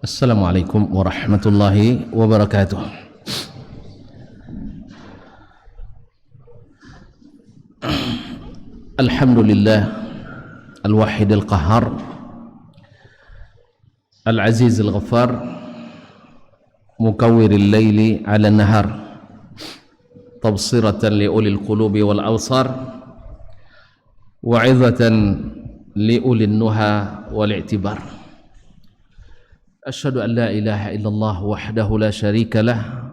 Assalamualaikum warahmatullahi wabarakatuh. Alhamdulillah al-wahid al-qahhar al-aziz al-ghaffar mukawwir al-layli 'ala an-nahar tabsiratan li ulil qulubi wal absar wa'izatan li ulil nuha wal i'tibar. Asyhadu an la ilaha illallah wahdahu la syarika lah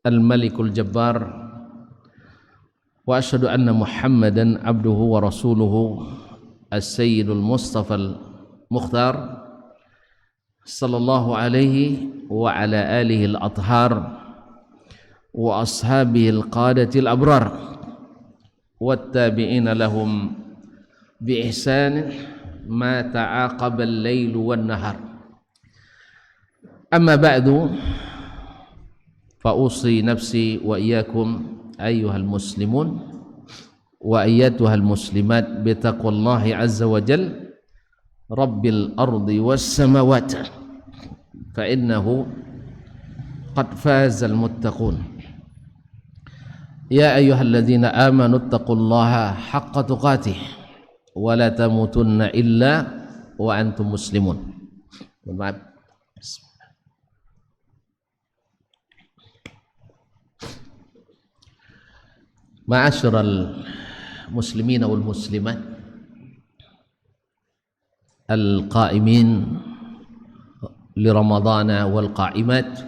al-malikul jabbar wa asyhadu anna Muhammadan abduhu wa rasuluhu as-sayyidul mustafa al-mukhtar sallallahu alaihi wa ala alihi al-athhar wa ashabihi al-qadati al-abrar wattabi'ina lahum bi ihsan ma ta'aqaba al-lailu wan-nahar. Amma ba'du, fa usi nafsi wa iyyakum ayyuhal muslimun wa ayyatuhal muslimat bi taqwallahi azza wa jal rabbil ardi was samawati fa innahu qad fazal muttaqun. Ya ayyuhalladzina amanu taqullaha haqqa tuqatih wa la tamutunna illa wa antum muslimun. Maaf. Ma'asyiral muslimin wal muslimat al-qa'imin li ramadana wal qa'imat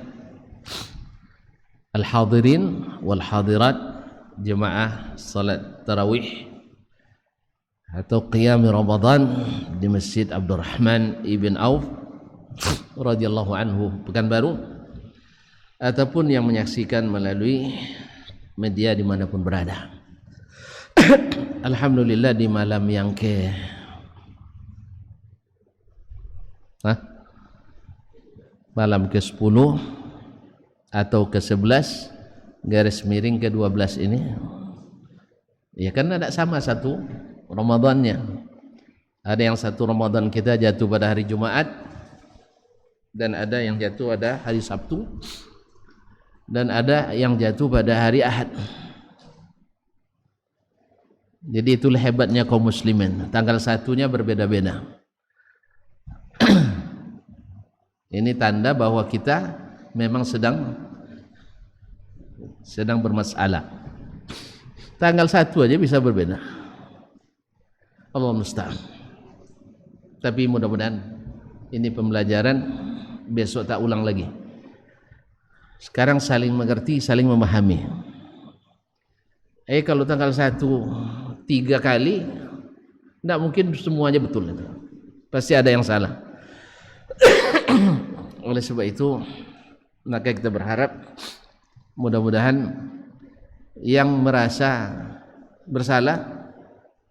al-hadirin wal hadirat jemaah salat tarawih atau qiyam Ramadan di Masjid Abdurrahman ibn Auf radhiyallahu anhu Pekanbaru, ataupun yang menyaksikan melalui media dimanapun berada. Alhamdulillah, di malam yang malam ke-10 atau ke-11 garis miring ke-12 ini, ya kan ada sama satu Ramadannya. Ada yang satu Ramadan kita jatuh pada hari Jumat, dan ada yang jatuh pada hari Sabtu, dan ada yang jatuh pada hari Ahad. Jadi itulah hebatnya kaum muslimin, tanggal satunya berbeda-beda. Ini tanda bahwa kita memang sedang bermasalah. Tanggal 1 aja bisa berbeda. Allah musta'an. Tapi mudah-mudahan ini pembelajaran, besok tak ulang lagi. Sekarang saling mengerti, saling memahami. Kalau tanggal 1 3 kali, tidak mungkin semuanya betul itu. Pasti ada yang salah. Oleh sebab itu, maka kita berharap mudah-mudahan yang merasa bersalah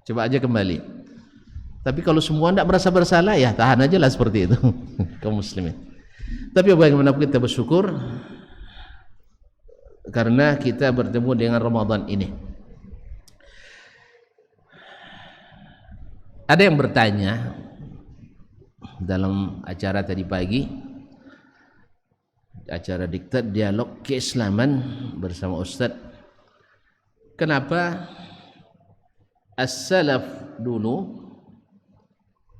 coba aja kembali. Tapi kalau semua tidak merasa bersalah, ya tahan aja lah seperti itu. Kaum muslimin. Tapi bagaimanapun kita bersyukur karena kita bertemu dengan Ramadan ini. Ada yang bertanya dalam acara tadi pagi, acara diktat dialog keislaman bersama Ustadz, kenapa as-salaf dulu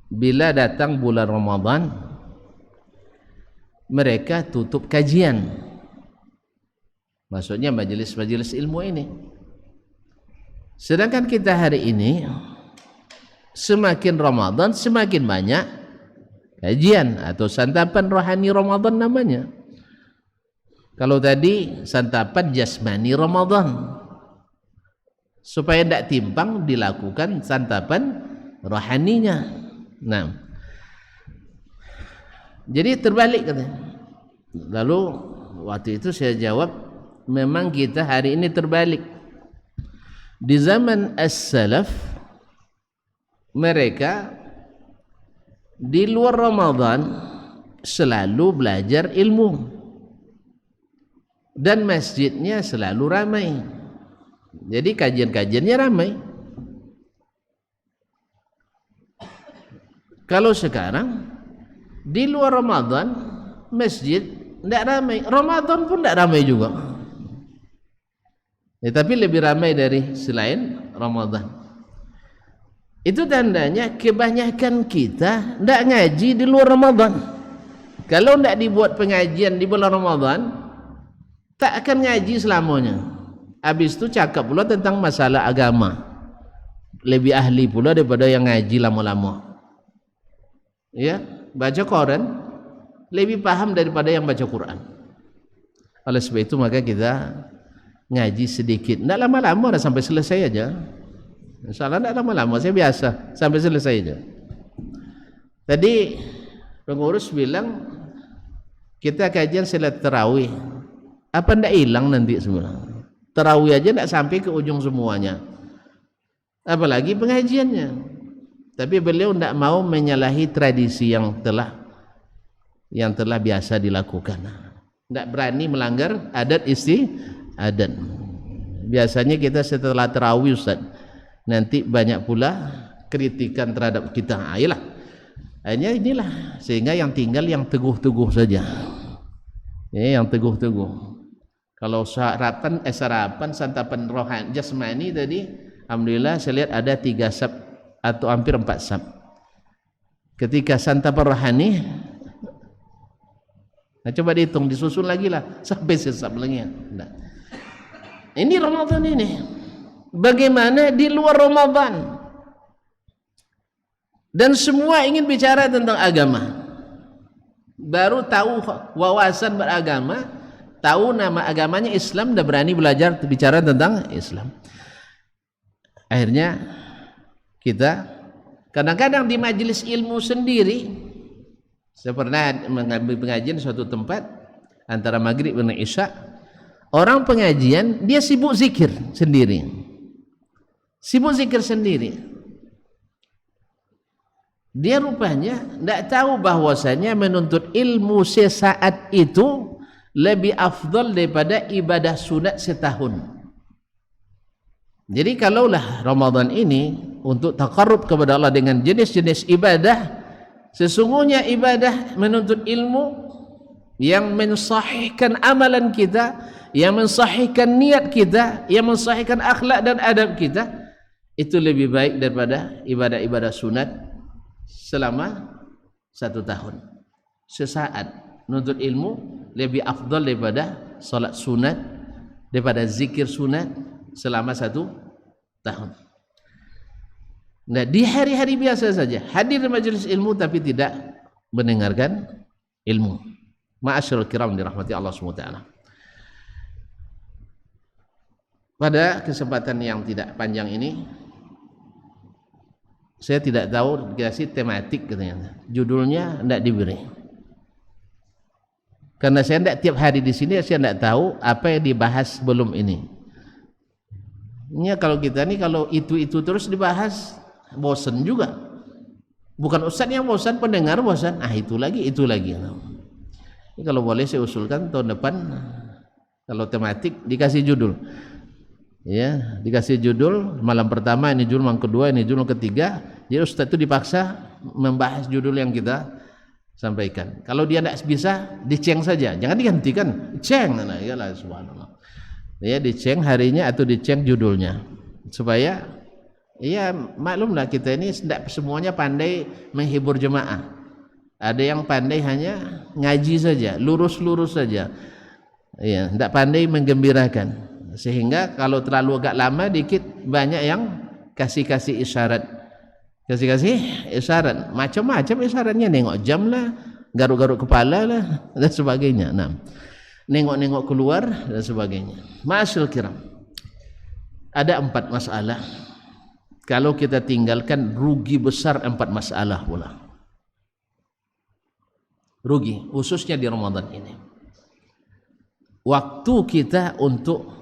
bila datang bulan Ramadan mereka tutup kajian, maksudnya majelis-majelis ilmu ini, sedangkan kita hari ini semakin Ramadan semakin banyak kajian atau santapan rohani Ramadan namanya. Kalau tadi santapan jasmani Ramadan, supaya tidak timpang dilakukan santapan rohaninya. Nah, jadi terbalik katanya. Lalu waktu itu saya jawab, memang kita hari ini terbalik. Di zaman as-salaf, mereka di luar Ramadan selalu belajar ilmu dan masjidnya selalu ramai. Jadi kajian-kajiannya ramai. Kalau sekarang di luar Ramadan masjid tidak ramai, Ramadan pun tidak ramai juga. Ya, tapi lebih ramai dari selain Ramadan. Itu tandanya kebanyakan kita tidak ngaji di luar Ramadan. Kalau tidak dibuat pengajian di bulan Ramadan, tak akan ngaji selamanya. Habis itu cakap pula tentang masalah agama, lebih ahli pula daripada yang ngaji lama-lama. Ya, baca Quran lebih paham daripada yang baca Quran. Oleh sebab itu maka kita ngaji sedikit, tidak lama-lama, dah sampai selesai aja. Insyaallah tidak lama-lama, saya biasa sampai selesai aja. Tadi pengurus bilang kita kajian salat tarawih, apa ndak hilang nanti semua? Tarawih aja ndak sampai ke ujung semuanya, apalagi pengajiannya. Tapi beliau ndak mau menyalahi tradisi yang telah biasa dilakukan. Ndak berani melanggar adat istiadat. Biasanya kita setelah tarawih Ustaz, nanti banyak pula kritikan terhadap kita. Ayolah, hanya inilah, sehingga yang tinggal yang teguh-teguh saja. Ya, yang teguh-teguh. Kalau sarapan santapan rohani jasmani tadi, alhamdulillah saya lihat ada 3 sab atau hampir 4 sab. Ketika santapan rohani, nah coba dihitung, disusun lagi lah sampai sesab lagi. Nah, ini Ramadan ini. Bagaimana di luar Ramadan? Dan semua ingin bicara tentang agama. Baru tahu wawasan beragama, tahu nama agamanya Islam, dah berani belajar bicara tentang Islam. Akhirnya kita kadang-kadang di majelis ilmu sendiri, saya pernah mengambil pengajian suatu tempat antara maghrib dan isya, orang pengajian dia sibuk zikir sendiri, dia rupanya tidak tahu bahwasanya menuntut ilmu sesaat itu lebih afdal daripada ibadah sunat setahun. Jadi kalaulah Ramadan ini untuk taqarrub kepada Allah dengan jenis-jenis ibadah, sesungguhnya ibadah menuntut ilmu yang mensahihkan amalan kita, yang mensahihkan niat kita, yang mensahihkan akhlak dan adab kita, itu lebih baik daripada ibadah-ibadah sunat selama 1 tahun. Sesaat menuntut ilmu lebih afdal daripada salat sunat, daripada zikir sunat selama 1 tahun. Nah, di hari-hari biasa saja hadir di majelis ilmu tapi tidak mendengarkan ilmu. Ma'asyiral kiram dirahmati Allah SWT. Pada kesempatan yang tidak panjang ini, saya tidak tahu dikasih tematik katanya, judulnya tidak diberi. Karena saya tidak tiap hari di sini, saya tidak tahu apa yang dibahas sebelum ini. Ini kalau kita nih kalau itu terus dibahas, bosan juga. Bukan ustaz yang bosan, pendengar bosan. Itu lagi. Ini kalau boleh saya usulkan tahun depan kalau tematik dikasih judul. Ya, dikasih judul malam pertama, ini judul malam kedua, ini judul ketiga. Jadi ustaz itu dipaksa membahas judul yang kita sampaikan. Kalau dia tidak bisa, diceng saja, jangan digantikan, ceng. Nah, iyalah subhanallah. Ya, diceng harinya atau diceng judulnya, supaya ya maklumlah kita ini tidak semuanya pandai menghibur jemaah. Ada yang pandai hanya ngaji saja, lurus saja. Ya, tidak pandai menggembirakan. Sehingga kalau terlalu agak lama dikit, banyak yang kasih isyarat, macam-macam isyaratnya, nengok jam lah, garuk-garuk kepala lah dan sebagainya. Nah, nengok keluar dan sebagainya. Ma'asyil kiram, ada 4 masalah. Kalau kita tinggalkan, rugi besar 4 masalah pula. Rugi, khususnya di Ramadan ini. Waktu kita untuk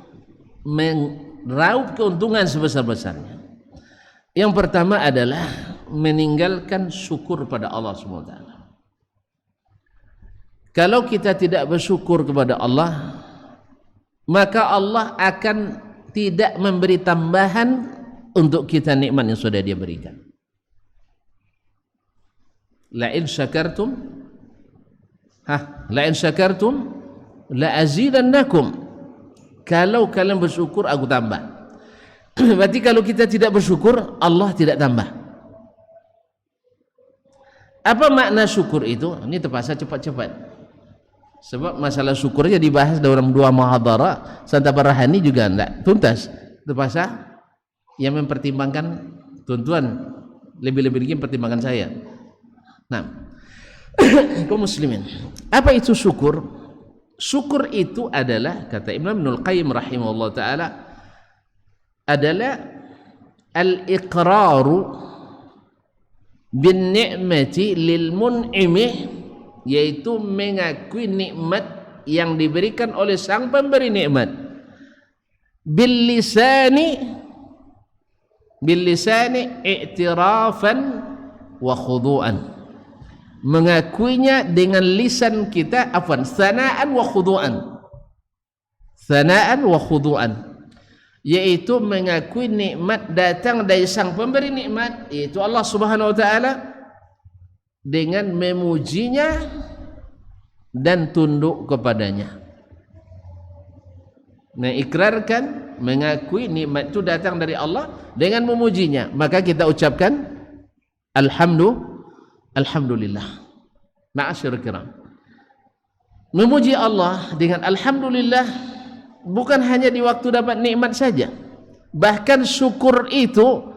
meraup keuntungan sebesar-besarnya. Yang pertama adalah meninggalkan syukur pada Allah SWT. Kalau kita tidak bersyukur kepada Allah, maka Allah akan tidak memberi tambahan untuk kita nikmat yang sudah dia berikan. La in syakartum la azidannakum. Kalau kalian bersyukur aku tambah. Berarti kalau kita tidak bersyukur, Allah tidak tambah. Apa makna syukur itu? Ini terpaksa cepat-cepat. Sebab masalah syukurnya dibahas dalam 2 muhadharah, Santa Barahani juga tidak tuntas. Terpaksa yang mempertimbangkan tuan-tuan lebih-lebih lagi pertimbangan saya. Nah, kaum muslimin, apa itu syukur? Syukur itu adalah, kata Imam Ibnul Qayyim rahimahullah ta'ala, adalah al-iqraru bin ni'mati lil mun'imi, yaitu mengakui nikmat yang diberikan oleh sang pemberi nikmat, bil lisani i'tirafan wa khudu'an, mengakuinya dengan lisan kita, sana'an wa khudu'an, yaitu mengakui nikmat datang dari sang pemberi nikmat, yaitu Allah Subhanahu wa taala, dengan memujinya dan tunduk kepadanya. Mengikrarkan, mengakui nikmat itu datang dari Allah dengan memujinya, maka kita ucapkan alhamdulillah. Ma'asyiral kiram, memuji Allah dengan alhamdulillah bukan hanya di waktu dapat nikmat saja. Bahkan syukur itu,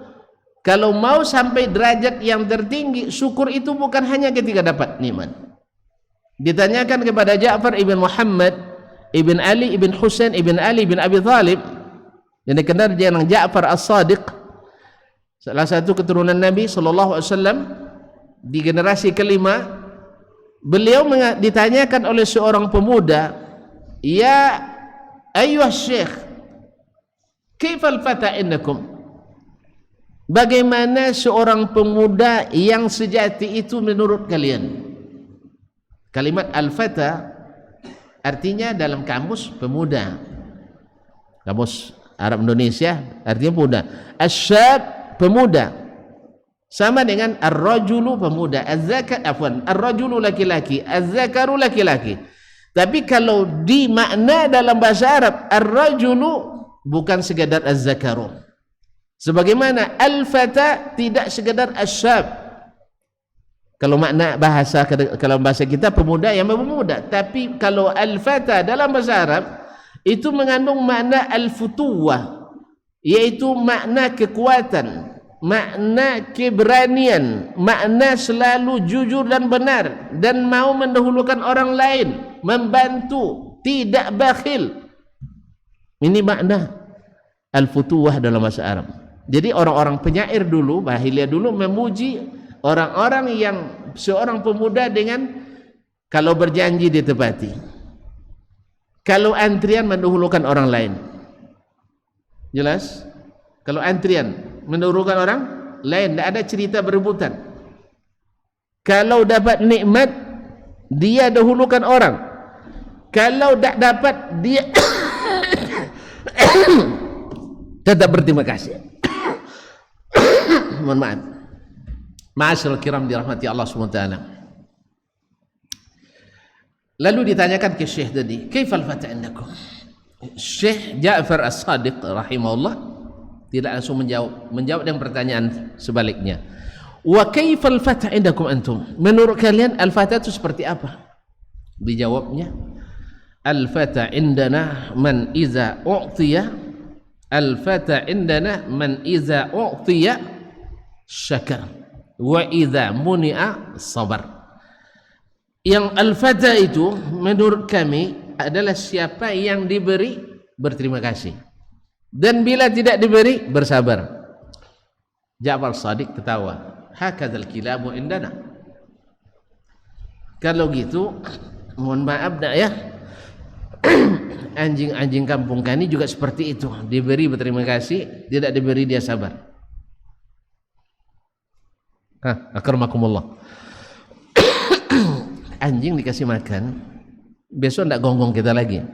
kalau mau sampai derajat yang tertinggi, syukur itu bukan hanya ketika dapat nikmat. Ditanyakan kepada Ja'far ibn Muhammad ibn Ali ibn Husain ibn Ali ibn Abi Thalib, yang dikenal dengan Ja'far As-Sadiq, salah satu keturunan Nabi sallallahu alaihi wasallam di generasi kelima. Beliau ditanyakan oleh seorang pemuda, "Ya ayyuhas syekh, kaifal fata innakum?" Bagaimana seorang pemuda yang sejati itu menurut kalian? Kalimat al-fata artinya dalam kamus pemuda, kamus Arab Indonesia artinya pemuda. Asyab pemuda, sama dengan ar-rajulu pemuda, ar-rajulu laki-laki, az-zakaru laki-laki. Tapi kalau di makna dalam bahasa Arab, ar-rajulu bukan sekadar az-zakaru, sebagaimana al-fata tidak sekadar asyab. Kalau makna bahasa, kalau bahasa kita pemuda yang berpemuda, tapi kalau al-fata dalam bahasa Arab itu mengandung makna al-futuwah, yaitu makna kekuatan, makna keberanian, makna selalu jujur dan benar, dan mau mendahulukan orang lain, membantu, tidak bakhil. Ini makna al-futuwah dalam bahasa Arab. Jadi orang-orang penyair dulu, Bahiliyah dulu, memuji orang-orang yang seorang pemuda dengan kalau berjanji ditepati, kalau antrian mendahulukan orang lain. Jelas? Kalau antrian mendahulukan orang lain, tidak ada cerita berebutan. Kalau dapat nikmat, dia dahulukan orang. Kalau tak dapat, dia tetap berterima kasih. Mohon maaf. Ma'asyiral kiram dirahmati Allah SWT. Lalu ditanyakan ke Syekh tadi, kaifal fata indakum? Syekh Ja'far As-Sadiq rahimahullah tidak langsung menjawab dengan pertanyaan sebaliknya. Wa kaifal fata indakum antum? Menurut kalian al-fata itu seperti apa? Dijawabnya, al-fata indana man iza u'tiya, al-fata indana man iza u'tiya syakar, wa idza muni'a sabar. Yang al-fata itu menurut kami adalah siapa yang diberi berterima kasih, dan bila tidak diberi bersabar. Ja'far Shadiq ketawa, hakadzal kilabu indana. Kalau gitu, mohon maaf dah ya, anjing-anjing kampung kami juga seperti itu, diberi berterima kasih, tidak diberi dia sabar. Akramakumullah. Anjing dikasih makan, besok tidak gonggong kita lagi.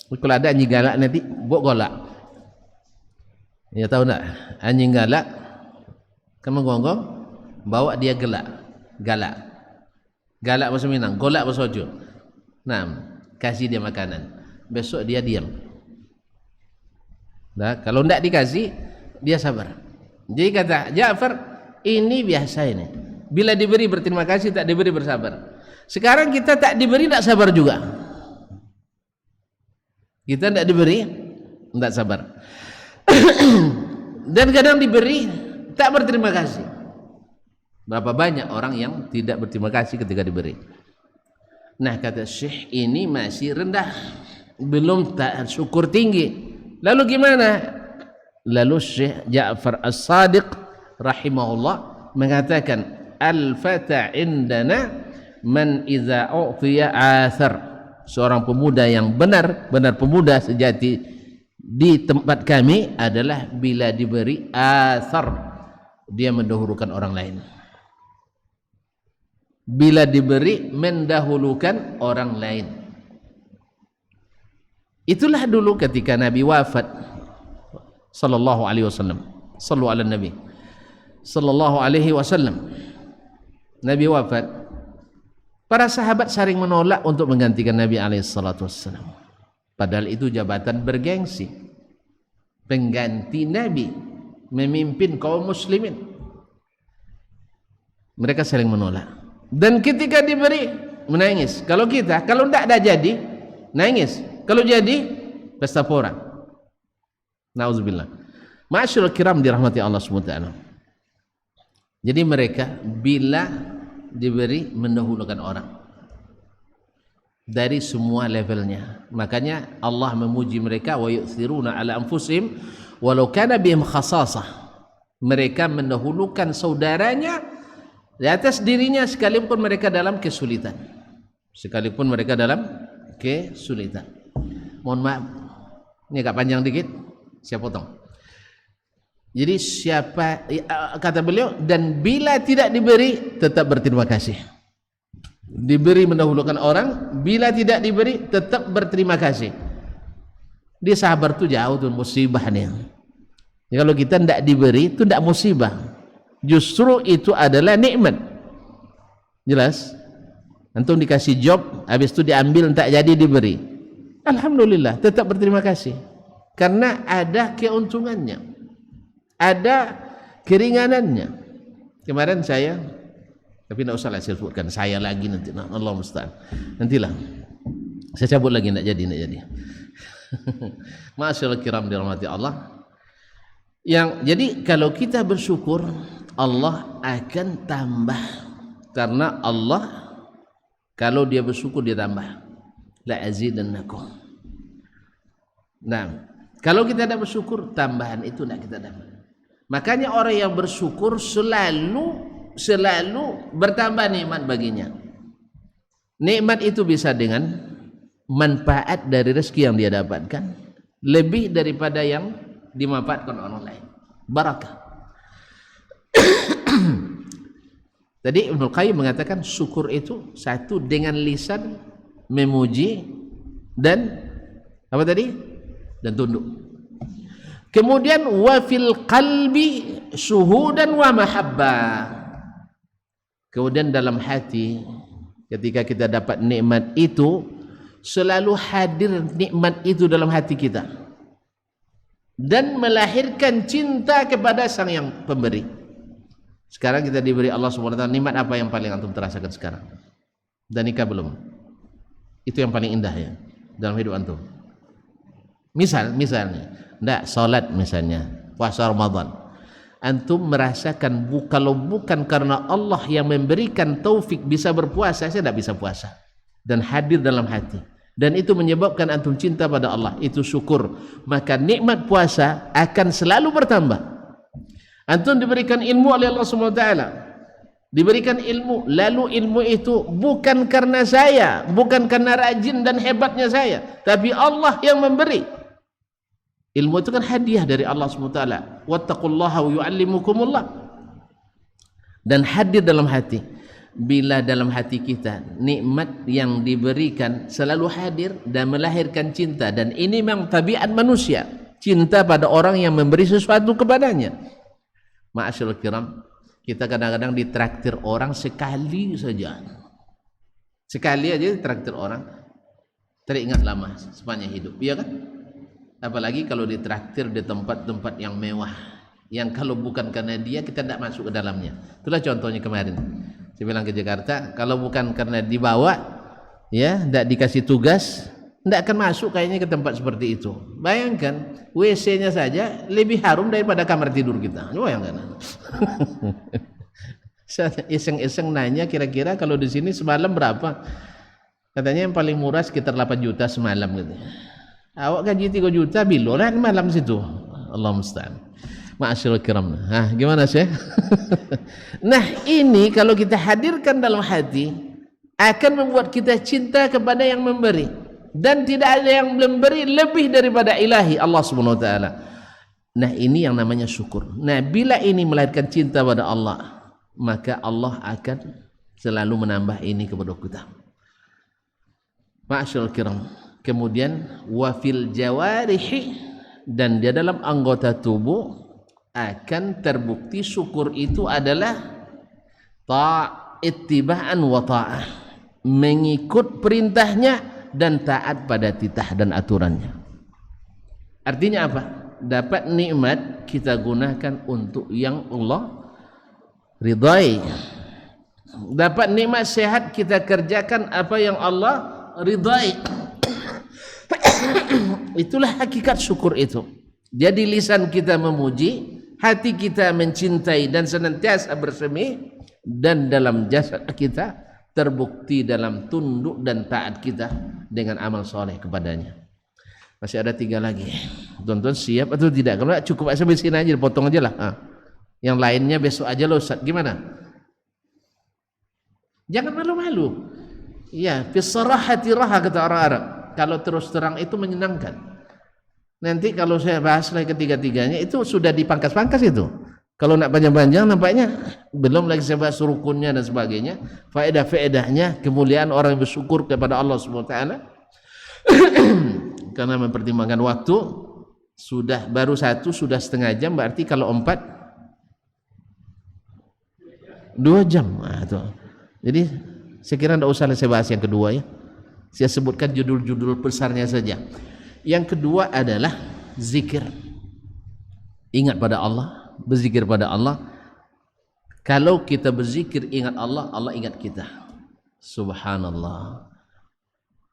Kalau ada anjing galak nanti buat golak. Ya tahu nak, anjing galak kan menggonggong, bawa dia galak bahasa Minang, golak bahasa Ojo. Nah, kasih dia makanan, besok dia diam. Nah, kalau tidak dikasih dia sabar. Jadi kata Ja'far, ini biasa ini, bila diberi berterima kasih, tak diberi bersabar. Sekarang kita tak diberi tak sabar juga. Kita tidak diberi tidak sabar. Dan kadang diberi tak berterima kasih. Berapa banyak orang yang tidak berterima kasih ketika diberi. Nah, kata Syekh, ini masih rendah, belum tak syukur tinggi. Lalu gimana? Lalu Syekh Ja'far As-Sadiq rahimahullah mengatakan, al-fata indana man idza u'tiya athar. Seorang pemuda yang benar pemuda sejati di tempat kami adalah bila diberi athar, dia mendahulukan orang lain. Bila diberi mendahulukan orang lain. Itulah dulu ketika Nabi wafat sallallahu alaihi wasallam. Sallu ala Nabi sallallahu alaihi wasallam. Nabi wafat, para sahabat saling menolak untuk menggantikan Nabi alaihi salatu wasallam. Padahal itu jabatan bergengsi. Pengganti Nabi memimpin kaum muslimin. Mereka saling menolak. Dan ketika diberi menangis. Kalau kita, kalau tidak ada jadi nangis. Kalau jadi pesta pora. Nauzubillah. Ma'asyiral kiram dirahmati Allah SWT. Jadi mereka bila diberi mendahulukan orang dari semua levelnya. Makanya Allah memuji mereka, wa yu'thiruna ala anfusihim walau kana bihim khasasah. Mereka mendahulukan saudaranya di atas dirinya sekalipun mereka dalam kesulitan. Sekalipun mereka dalam kesulitan. Mohon maaf, ini agak panjang dikit, saya potong. Jadi siapa, kata beliau, dan bila tidak diberi tetap berterima kasih. Diberi mendahulukan orang, bila tidak diberi tetap berterima kasih. Dia sabar tuh jauh tuh musibah nih. Ya, kalau kita tidak diberi itu tidak musibah, justru itu adalah nikmat. Jelas? Antum dikasih job, habis itu diambil tak jadi diberi, alhamdulillah tetap berterima kasih, karena ada keuntungannya, ada keringanannya. Kemarin saya, tapi tidak usah lah saya sebutkan saya lagi nanti, Allah musta'an, nantilah saya cabut lagi, tidak jadi. Ma'asyiral kiram dirahmati Allah. Jadi kalau kita bersyukur, Allah akan tambah, karena Allah kalau dia bersyukur dia tambah, la azidannakum. Nah, kalau kita tidak bersyukur, tambahan itu tidak kita dapat. Makanya orang yang bersyukur selalu bertambah nikmat baginya. Nikmat itu bisa dengan manfaat dari rezeki yang dia dapatkan lebih daripada yang dimanfaatkan orang lain. Barakah. Tadi Ibnu Qayyim mengatakan syukur itu satu dengan lisan memuji dan apa tadi? Dan tunduk. Kemudian wa fil qalbi syuhudan wa mahabbah. Kemudian dalam hati ketika kita dapat nikmat itu selalu hadir nikmat itu dalam hati kita dan melahirkan cinta kepada sang yang pemberi. Sekarang kita diberi Allah SWT, nikmat apa yang paling antum terasakan sekarang? Dan nikah belum? Itu yang paling indah ya dalam hidup antum. Misalnya, enggak salat misalnya, puasa Ramadan. Antum merasakan kalau bukan karena Allah yang memberikan taufik bisa berpuasa, saya tidak bisa puasa. Dan hadir dalam hati. Dan itu menyebabkan antum cinta pada Allah, itu syukur. Maka nikmat puasa akan selalu bertambah. Antum diberikan ilmu oleh Allah SWT, diberikan ilmu, lalu ilmu itu bukan karena saya, bukan karena rajin dan hebatnya saya, tapi Allah yang memberi. Ilmu itu kan hadiah dari Allah SWT. Wattaqullaha wa yu'allimukumullah. Dan hadir dalam hati. Bila dalam hati kita nikmat yang diberikan selalu hadir dan melahirkan cinta, dan ini memang tabiat manusia. cinta pada orang yang memberi sesuatu kepadanya. Ma'asyiral kiram, kita kadang-kadang ditraktir orang sekali saja. Sekali aja ditraktir orang, teringat lama sepanjang hidup, iya kan? Apalagi kalau ditraktir di tempat-tempat yang mewah, yang kalau bukan karena dia kita tidak masuk ke dalamnya. Itulah contohnya kemarin saya bilang ke Jakarta, kalau bukan karena dibawa, ya, tidak dikasih tugas, tidak akan masuk kayaknya ke tempat seperti itu. Bayangkan WC-nya saja lebih harum daripada kamar tidur kita. Bayangkan. Saya iseng-iseng nanya, kira-kira kalau di sini semalam berapa? Katanya yang paling murah sekitar 8 juta semalam gitu. Awak gaji 3 juta bilolah malam situ. Allah musta'an. Ma'asyiral kiram. Nah, gimana sih? Nah, ini kalau kita hadirkan dalam hati akan membuat kita cinta kepada yang memberi, dan tidak ada yang memberi lebih daripada ilahi Allah Subhanahu wa taala. Nah, ini yang namanya syukur. Nah, bila ini melahirkan cinta pada Allah, maka Allah akan selalu menambah ini kepada kita. Ma'asyiral kiram. Kemudian wafil jawarihi, dan dia dalam anggota tubuh akan terbukti syukur itu adalah ittiba'an wa ta'ah, mengikut perintahnya dan taat pada titah dan aturannya. Artinya apa? Dapat nikmat kita gunakan untuk yang Allah ridai. Dapat nikmat sehat kita kerjakan apa yang Allah ridai. Itulah hakikat syukur itu. Jadi lisan kita memuji, hati kita mencintai dan senantiasa bersemi, dan dalam jasad kita terbukti dalam tunduk dan taat kita dengan amal soleh kepadanya. Masih ada 3 lagi. Tonton siap atau tidak? Kalau cukup sampai sini aja, potong aja lah. Yang lainnya besok aja loh Ustaz. Gimana? Jangan malu-malu. Ya, fisarahati raha kata orang Arab. Kalau terus terang itu menyenangkan. Nanti kalau saya bahas lagi ketiga-tiganya itu sudah dipangkas-pangkas itu. Kalau nak panjang-panjang nampaknya belum lagi saya bahas rukunnya dan sebagainya, faedah-faedahnya, kemuliaan orang yang bersyukur kepada Allah Subhanahu wa taala. Karena mempertimbangkan waktu, sudah baru 1 sudah setengah jam, berarti kalau 4 2 jam. Nah, itu. Jadi saya kira tidak usah saya bahas yang kedua ya. Saya sebutkan judul-judul besarnya saja. Yang kedua adalah zikir. Ingat pada Allah, berzikir pada Allah. Kalau kita berzikir ingat Allah, Allah ingat kita. Subhanallah.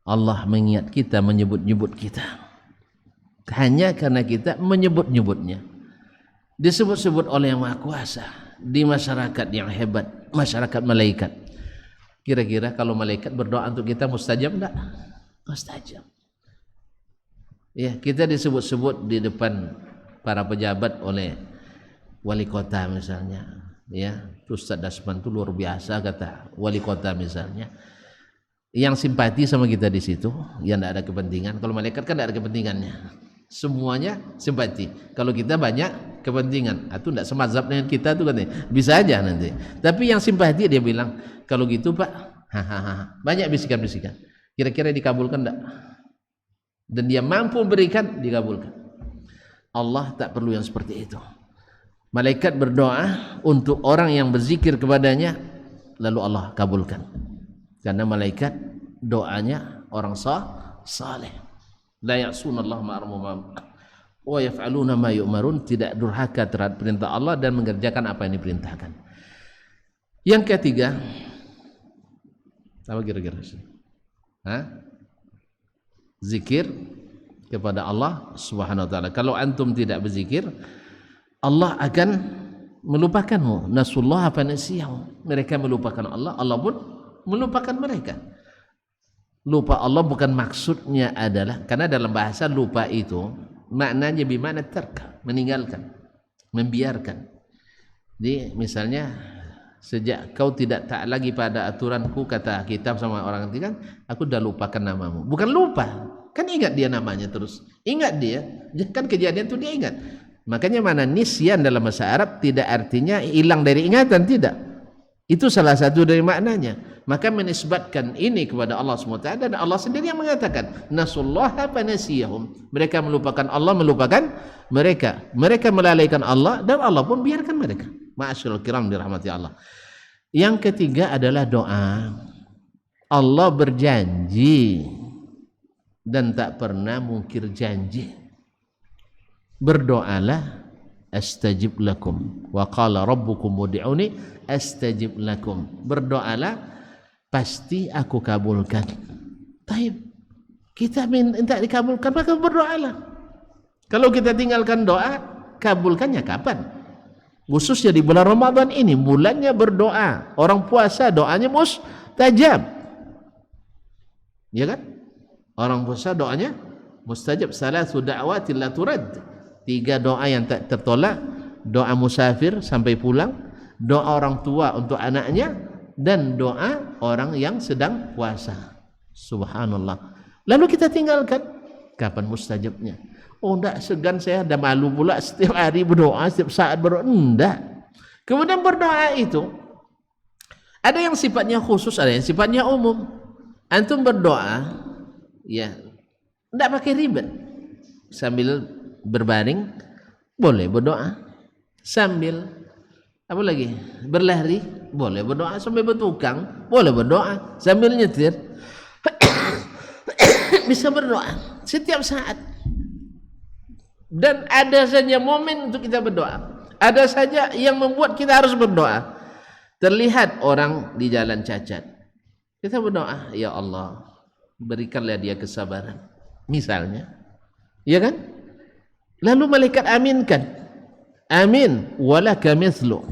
Allah mengingat kita, menyebut-nyebut kita. Hanya karena kita menyebut-nyebutnya. Disebut-sebut oleh Yang Maha Kuasa di masyarakat yang hebat, masyarakat malaikat. Kira-kira kalau malaikat berdoa untuk kita mustajab enggak? Mustajab. Ya, kita disebut-sebut di depan para pejabat oleh wali kota misalnya. Ya, Ustaz Dasman itu luar biasa kata wali kota misalnya. Yang simpati sama kita di situ, yang tidak ada kepentingan. Kalau malaikat kan tidak ada kepentingannya. Semuanya simpati. Kalau kita banyak kepentingan, itu tidak semazhab dengan kita tuh katanya. Bisa aja nanti. Tapi yang simpati dia bilang, kalau gitu Pak, banyak bisikan-bisikan. Kira-kira dikabulkan enggak? Dan dia mampu berikan, dikabulkan. Allah tak perlu yang seperti itu. Malaikat berdoa untuk orang yang berzikir kepadanya, lalu Allah kabulkan. Karena malaikat doanya orang saleh. La ya'sunallaha ma amara wa yaf'aluna ma yu'marun, tidak durhaka terhadap perintah Allah dan mengerjakan apa yang diperintahkan. Yang ketiga, apa kira-kira? Zikir kepada Allah Subhanahu wa taala. Kalau antum tidak berzikir, Allah akan melupakanmu. Nasullah fa nasiyahu. Mereka melupakan Allah, Allah pun melupakan mereka. Lupa Allah bukan maksudnya adalah, karena dalam bahasa lupa itu maknanya bimana tarka, meninggalkan, membiarkan. Jadi misalnya, sejak kau tidak taat lagi pada aturanku, kata kitab sama orang itu kan, aku dah lupakan namamu. Bukan lupa, kan ingat dia namanya terus. Ingat dia, kan kejadian itu dia ingat. Makanya mana nisyan dalam bahasa Arab tidak artinya hilang dari ingatan, tidak. Itu salah satu dari maknanya. Maka menisbatkan ini kepada Allah SWT, dan Allah sendiri yang mengatakan nasullaha fanasiyahum, mereka melupakan Allah, melupakan mereka. Mereka melalaikan Allah dan Allah pun biarkan mereka. Ma'asyiral kiram dirahmati Allah. Yang ketiga adalah doa. Allah berjanji dan tak pernah mungkir janji. Berdoalah astajib lakum wa qala rabbukum ud'uni astajib lakum. Berdoalah pasti aku kabulkan. Taib, kita minta dikabulkan, maka berdoalah. Kalau kita tinggalkan doa, kabulkannya kapan? Khususnya di bulan Ramadan ini, bulannya berdoa. Orang puasa doanya mustajab, ya kan? Orang puasa doanya mustajab. Salasu da'watin la turad. 3 doa yang tak tertolak. Doa musafir sampai pulang, doa orang tua untuk anaknya, dan doa orang yang sedang puasa. Subhanallah. Lalu kita tinggalkan, kapan mustajabnya? Oh, enggak, segan saya, ada malu pula setiap hari berdoa, setiap saat berdoa. Enggak. Kemudian berdoa itu ada yang sifatnya khusus, ada yang sifatnya umum. Antum berdoa, ya, enggak pakai ribet. Sambil berbaring boleh berdoa, sambil apa lagi, berlari boleh berdoa, sambil bertukang boleh berdoa, sambil nyetir bisa berdoa setiap saat. Dan ada saja momen untuk kita berdoa, ada saja yang membuat kita harus berdoa. Terlihat orang di jalan cacat, kita berdoa, ya Allah berikanlah dia kesabaran misalnya, ya kan? Lalu malaikat aminkan, amin walaka mithlu.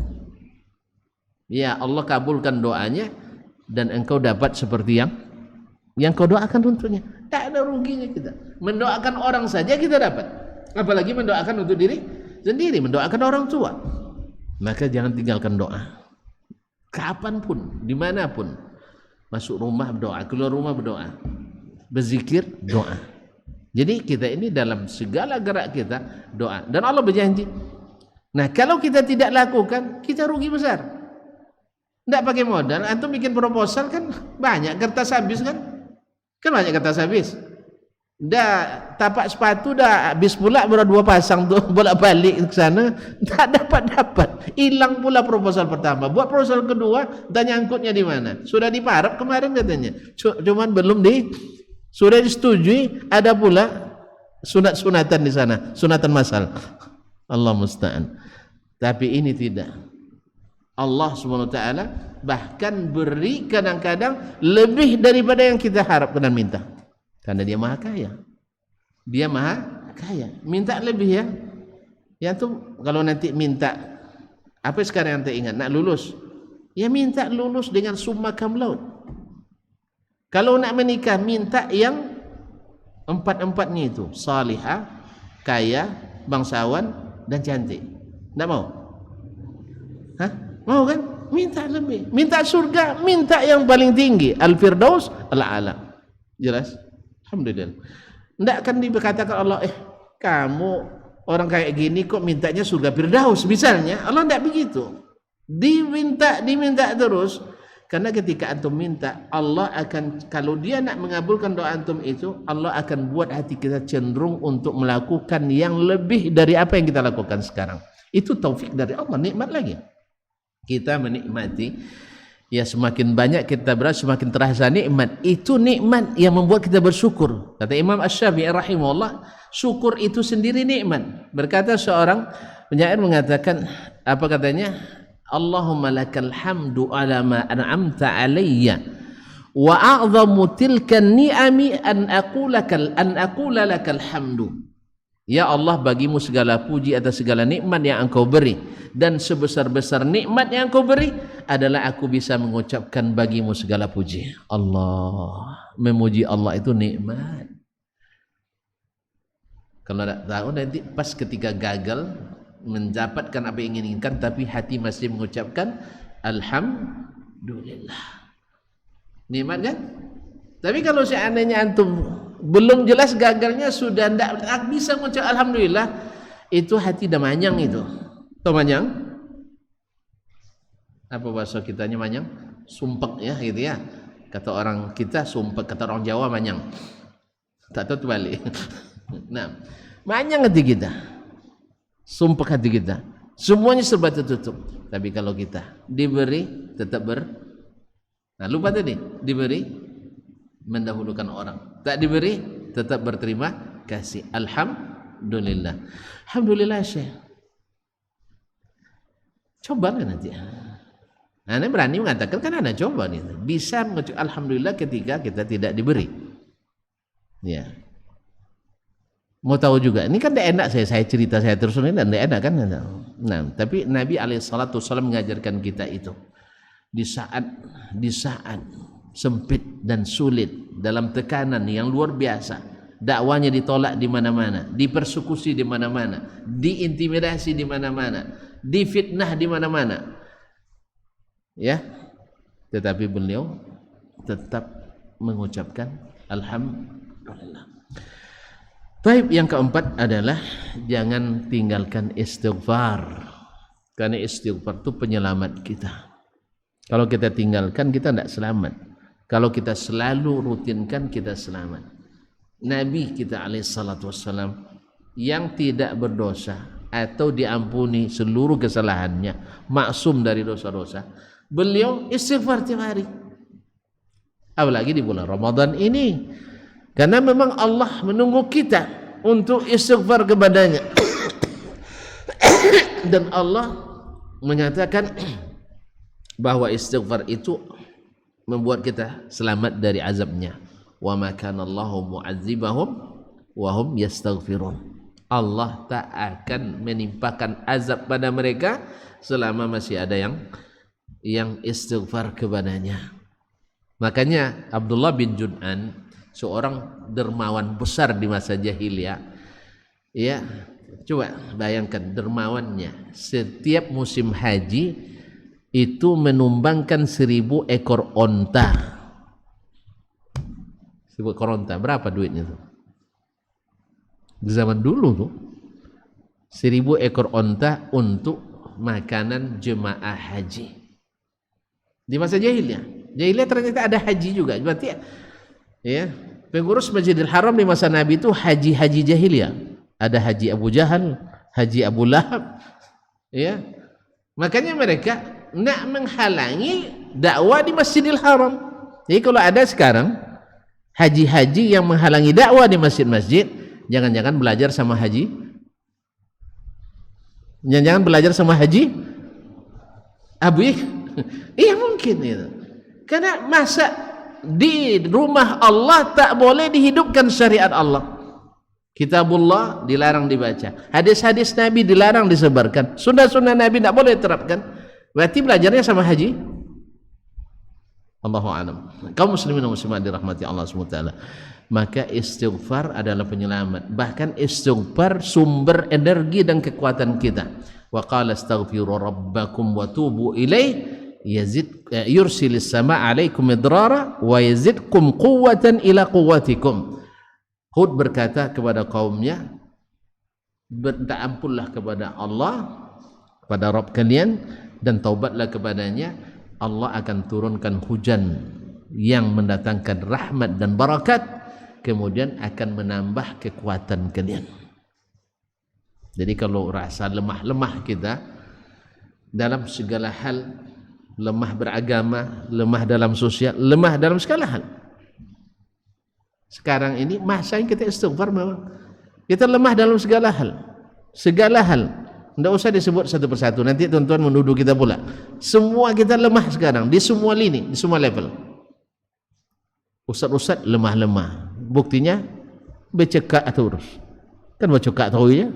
Ya Allah kabulkan doanya dan engkau dapat seperti yang kau doakan untuknya. Tak ada ruginya kita. Mendoakan orang saja kita dapat, apalagi mendoakan untuk diri sendiri, mendoakan orang tua. Maka jangan tinggalkan doa. Kapanpun, dimanapun, masuk rumah berdoa, keluar rumah berdoa, berzikir doa. Jadi kita ini dalam segala gerak kita doa, dan Allah berjanji. Nah, kalau kita tidak lakukan, kita rugi besar. Tidak pakai modal, antum bikin proposal kan banyak kertas habis kan banyak kertas habis. Dah tapak sepatu dah habis pula, baru 2 pasang tuh bolak-balik ke sana, tak dapat, hilang pula proposal pertama. Buat proposal kedua, dan nyangkutnya di mana? Sudah diparap kemarin katanya, cuman belum sudah disetujui, ada pula sunat-sunatan di sana, sunatan masal. Allah musta'an. Tapi ini tidak. Allah SWT bahkan beri kadang-kadang lebih daripada yang kita harapkan dan minta. Karena dia maha kaya. Dia maha kaya. Minta lebih ya. Ya tuh kalau nanti minta, apa sekarang yang kita ingat? Nak lulus. Ya minta lulus dengan summa cum laude. Kalau nak menikah, minta yang 4-4-nya itu. Salihah, kaya, bangsawan, dan cantik. Tak mau? Hah? Mau kan? Minta lebih. Minta surga, minta yang paling tinggi. Al-Firdaus al-A'la. Jelas? Alhamdulillah. Tidak akan dikatakan Allah, kamu orang kayak gini kok mintanya surga Firdaus misalnya. Allah tidak begitu. Diminta terus. Karena ketika antum minta, Allah akan, kalau dia nak mengabulkan doa antum itu, Allah akan buat hati kita cenderung untuk melakukan yang lebih dari apa yang kita lakukan sekarang. Itu taufik dari Allah, nikmat lagi. Kita menikmati, ya semakin banyak kita berasa, semakin terasa nikmat. Itu nikmat yang membuat kita bersyukur. Kata Imam Asy-Syafi'i rahimahullah, syukur itu sendiri nikmat. Berkata seorang penyair mengatakan, apa katanya? Allahumma lakal hamdu ala ma an'amta alayya wa a'zamu tilka ni'ami an aqula lakal hamdu. Ya Allah, bagimu segala puji atas segala nikmat yang engkau beri, dan sebesar-besar nikmat yang engkau beri adalah aku bisa mengucapkan bagimu segala puji. Allah, memuji Allah itu nikmat. Kalau tak tahu nanti pas ketika gagal mendapatkan apa yang inginkan, tapi hati masih mengucapkan alhamdulillah, nikmat kan? Tapi kalau seandainya antum belum jelas gagalnya, sudah tidak bisa mengucap alhamdulillah, itu hati dah manyang itu. Tahu manyang? Apa bahasa kitanya manyang? sumpek ya gitu ya. Kata orang kita sumpek, kata orang Jawa manyang. Tak tahu terbalik. Nah, manyang hati kita. Sumpek hati kita. Semuanya serba tertutup. Tapi kalau kita diberi tetap nah lupa tadi, diberi mendahulukan orang. Tak diberi tetap berterima kasih. Alhamdulillah. Alhamdulillah Syekh. Cobalah nanti. Anda berani mengatakan, kan Anda coba nih. Bisa mengucap alhamdulillah ketika kita tidak diberi. Ya. Mau tahu juga, ini kan tidak enak saya cerita saya terus ini dan tidak enak kan. Nah, tapi Nabi alaihissalam mengajarkan kita itu di saat sempit dan sulit, dalam tekanan yang luar biasa, dakwanya ditolak di mana-mana, dipersekusi di mana-mana, diintimidasi di mana-mana, difitnah di mana-mana, ya, tetapi beliau tetap mengucapkan alhamdulillah. Baik, yang keempat adalah jangan tinggalkan istighfar, karena istighfar itu penyelamat kita. Kalau kita tinggalkan kita tidak selamat. Kalau kita selalu rutinkan kita selamat. Nabi kita alaihissalatu wassalam yang tidak berdosa atau diampuni seluruh kesalahannya, maksum dari dosa-dosa, beliau istighfar tiap hari. Apalagi di bulan Ramadan ini, karena memang Allah menunggu kita untuk istighfar kepadanya. Dan Allah menyatakan bahwa istighfar itu membuat kita selamat dari azabnya. Wa ma kana Allahu mu'adzibahum wa hum yastaghfirun. Allah tak akan menimpakan azab pada mereka selama masih ada yang istighfar kepadanya. Makanya Abdullah bin Jud'an, seorang dermawan besar di masa jahiliyah, ya, coba bayangkan dermawannya, setiap musim haji itu menumbangkan 1000 ekor onta. 1000 ekor onta, berapa duitnya tuh? Di zaman dulu tuh 1000 ekor onta untuk makanan jemaah haji. Di masa jahiliyah ternyata ada haji juga. Berarti ya, pengurus Masjidil Haram di masa Nabi itu haji jahiliyah. Ada haji Abu Jahal, haji Abu Lahab, ya. Makanya mereka nak menghalangi dakwah di Masjidil Haram. Jadi kalau ada sekarang haji-haji yang menghalangi dakwah di masjid-masjid, jangan-jangan belajar sama haji, jangan-jangan belajar sama haji Abu. Iya mungkin itu. Karena masa di rumah Allah tak boleh dihidupkan syariat Allah. Kitabullah dilarang dibaca, hadis-hadis Nabi dilarang disebarkan, sunnah-sunnah Nabi tak boleh diterapkan. Berarti belajarnya sama haji. Allahu a'lam. Kaum muslimin dan muslimat dirahmati Allah SWT, maka istighfar adalah penyelamat. Bahkan istighfar sumber energi dan kekuatan kita. Wa qala astaghfiru rabbakum wa tubu ilaih yursilis sama alaikum idrara wa yazidkum quwwatan ila quwwatikum. Hud berkata kepada kaumnya, minta ampunlah kepada Allah, kepada Rabb kalian, dan taubatlah kepadanya. Allah akan turunkan hujan yang mendatangkan rahmat dan barakat, kemudian akan menambah kekuatan kalian. Jadi kalau rasa lemah kita dalam segala hal, lemah beragama, lemah dalam sosial, lemah dalam segala hal. Sekarang ini masa yang kita istighfar, memang kita lemah dalam segala hal. Tidak usah disebut satu persatu, nanti tuan-tuan menuduh kita pula. Semua kita lemah sekarang, di semua lini, di semua level. Ustaz-ustaz lemah-lemah. Buktinya becekak atau urus. Kan becekak tahu ya.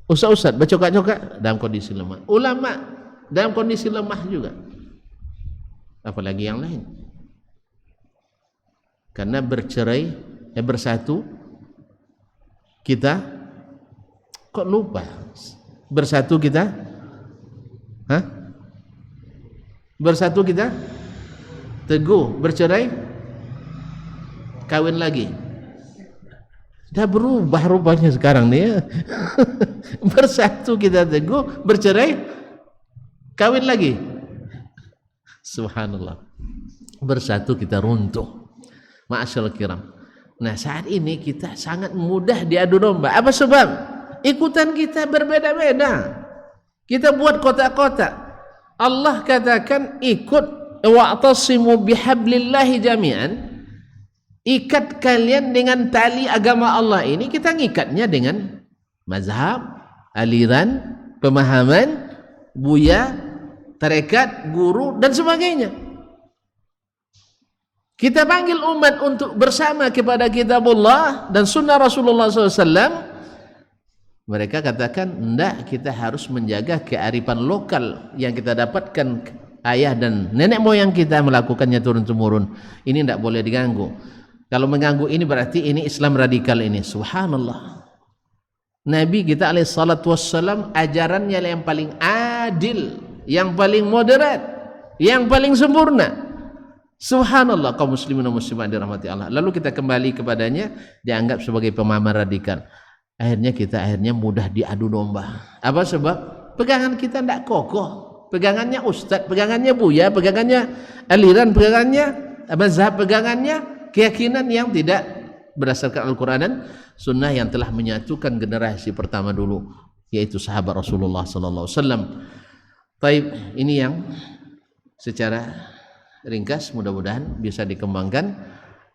Ustaz-ustaz becekak-cekak dalam kondisi lemah. Ulama dalam kondisi lemah juga. Apalagi yang lain. Karena bersatu kita kok lupa. Bersatu kita bersatu kita teguh, bercerai kawin lagi. Dah berubah rupanya sekarang nih ya. Bersatu kita teguh, bercerai kawin lagi. Subhanallah. Bersatu kita runtuh. Ma'asyarul kiram. Nah, saat ini kita sangat mudah diadu domba. Apa sebab? Ikutan kita berbeda-beda. Kita buat kotak-kotak. Allah katakan ikut wa'tasimu bihablillahi jami'an. Ikat kalian dengan tali agama Allah ini. Kita ngikatnya dengan mazhab, aliran, pemahaman, buya, tarekat, guru dan sebagainya. Kita panggil umat untuk bersama kepada kitabullah dan sunnah Rasulullah SAW. Mereka katakan, enggak, kita harus menjaga kearifan lokal yang kita dapatkan ayah dan nenek moyang kita melakukannya turun-temurun. Ini enggak boleh diganggu. Kalau mengganggu ini berarti ini Islam radikal ini. Subhanallah. Nabi kita alaihissalatu wassalam ajarannya yang paling adil, yang paling moderat, yang paling sempurna. Subhanallah, kaum muslimin dan muslimat dirahmati Allah. Lalu kita kembali kepadanya, dianggap sebagai pemahaman radikal. Akhirnya kita mudah diadu domba. Apa sebab? Pegangan kita tidak kokoh. Pegangannya ustaz, pegangannya buya, pegangannya aliran, pegangannya mazhab, pegangannya keyakinan yang tidak berdasarkan Al-Quran dan Sunnah yang telah menyatukan generasi pertama dulu, yaitu sahabat Rasulullah Sallallahu Alaihi Wasallam. Baik, ini yang secara ringkas mudah-mudahan bisa dikembangkan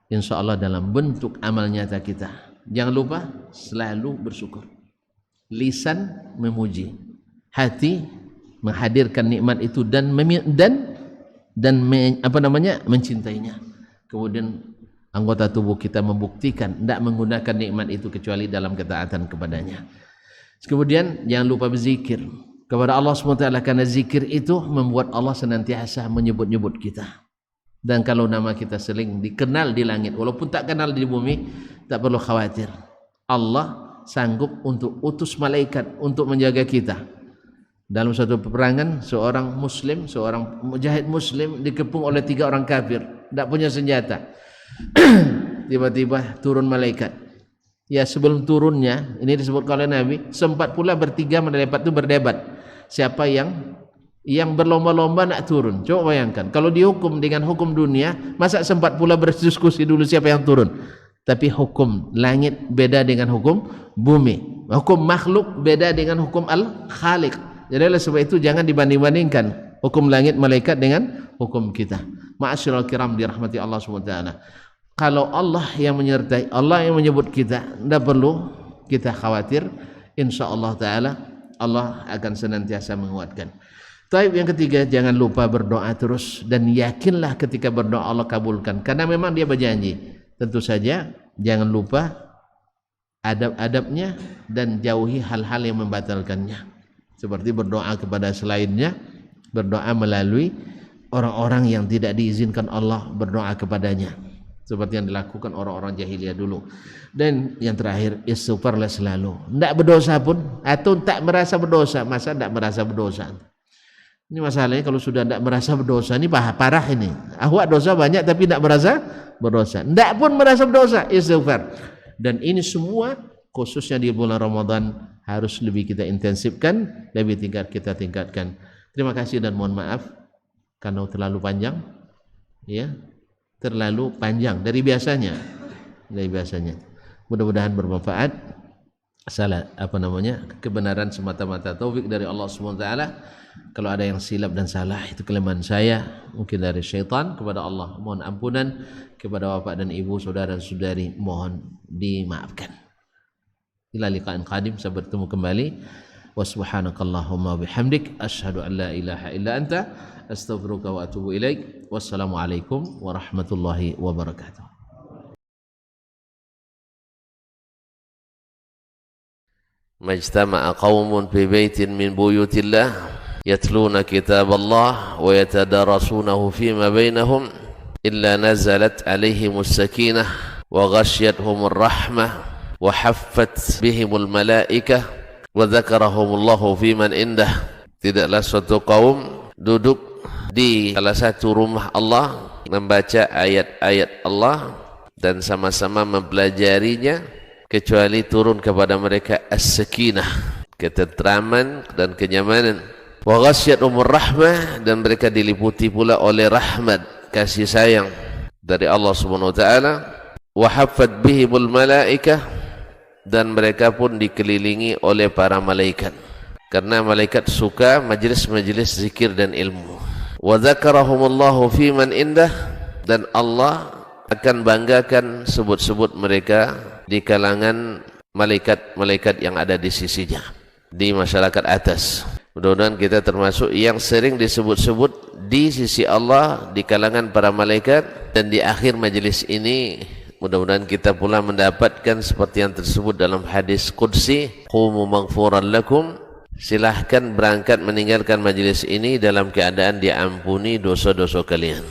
insyaallah dalam bentuk amal nyata kita. Jangan lupa selalu bersyukur, lisan memuji, hati menghadirkan nikmat itu dan mencintainya. Kemudian anggota tubuh kita membuktikan tidak menggunakan nikmat itu kecuali dalam ketaatan kepadanya. Kemudian jangan lupa berzikir kepada Allah SWT, karena zikir itu membuat Allah senantiasa menyebut-nyebut kita. Dan kalau nama kita sering dikenal di langit, walaupun tak kenal di bumi, tak perlu khawatir. Allah sanggup untuk utus malaikat untuk menjaga kita. Dalam satu peperangan, seorang muslim, seorang mujahid muslim dikepung oleh 3 orang kafir, tak punya senjata. Tiba-tiba turun malaikat. Ya, sebelum turunnya, ini disebutkan oleh Nabi, sempat pula bertiga mendapat itu berdebat. Siapa yang berlomba-lomba nak turun? Coba bayangkan, kalau dihukum dengan hukum dunia, masa sempat pula berdiskusi dulu siapa yang turun? Tapi hukum langit beda dengan hukum bumi. Hukum makhluk beda dengan hukum al-khaliq. Jadi oleh sebab itu jangan dibanding-bandingkan hukum langit malaikat dengan hukum kita. Ma'asyiral kiram dirahmati Allah SWT. Kalau Allah yang menyertai, Allah yang menyebut kita, tidak perlu kita khawatir. InsyaAllah ta'ala Allah akan senantiasa menguatkan. Taib yang ketiga, jangan lupa berdoa terus dan yakinlah ketika berdoa Allah kabulkan, karena memang dia berjanji. Tentu saja jangan lupa adab-adabnya dan jauhi hal-hal yang membatalkannya, seperti berdoa kepada selainnya, berdoa melalui orang-orang yang tidak diizinkan Allah berdoa kepadanya, seperti yang dilakukan orang-orang jahiliyah dulu. Dan yang terakhir, istighfarlah selalu. Tidak berdosa pun, atau tak merasa berdosa. Masa tidak merasa berdosa? Ini masalahnya, kalau sudah tidak merasa berdosa, ini parah ini. Awak dosa banyak tapi tidak merasa berdosa. Tidak pun merasa berdosa, istighfar. Dan ini semua khususnya di bulan Ramadan harus lebih kita intensifkan, lebih kita tingkatkan. Terima kasih dan mohon maaf karena terlalu panjang, ya, terlalu panjang dari biasanya. Mudah-mudahan bermanfaat. Kebenaran semata-mata taufik dari Allah SWT. Kalau ada yang silap dan salah, itu kelemahan saya, mungkin dari syaitan. Kepada Allah mohon ampunan, kepada bapak dan ibu, saudara dan saudari mohon dimaafkan. Ila liqa'in qadim, sampai bertemu kembali. Wa subhanakallahumma bihamdik, asyhadu an la ilaha illa anta, astaghfiruka wa atubu ilaik. Wassalamualaikum warahmatullahi wabarakatuh. Majtama'a qaumun fi baitin min buyutillah yatluna kitaballah wa yatadarasunahu fima bainahum illa nazalat alaihimus sakinah wa ghasyiyatuhumur rahmah wa haffat bihimul malaikah wa dzakarahumullahu fiman indah. Tidaklah suatu kaum duduk di salah satu rumah Allah membaca ayat-ayat Allah dan sama-sama mempelajarinya, kecuali turun kepada mereka as-sakinah, ketentraman dan kenyamanan, Wa ghasyiyatuhumur rahmah, dan mereka diliputi pula oleh rahmat, kasih sayang dari Allah Subhanahu wa taala. Wa haffat bihimul malaikah, dan mereka pun dikelilingi oleh para malaikat, karena malaikat suka majlis-majlis zikir dan ilmu. Wa dzakarahumullahu fi man indah, dan Allah akan banggakan sebut-sebut mereka di kalangan malaikat-malaikat yang ada di sisinya, di masyarakat atas. Mudah-mudahan kita termasuk yang sering disebut-sebut di sisi Allah di kalangan para malaikat, dan di akhir majelis ini mudah-mudahan kita pula mendapatkan seperti yang tersebut dalam hadis qudsi, qumu maghfuran lakum, silahkan berangkat meninggalkan majelis ini dalam keadaan diampuni dosa-dosa kalian.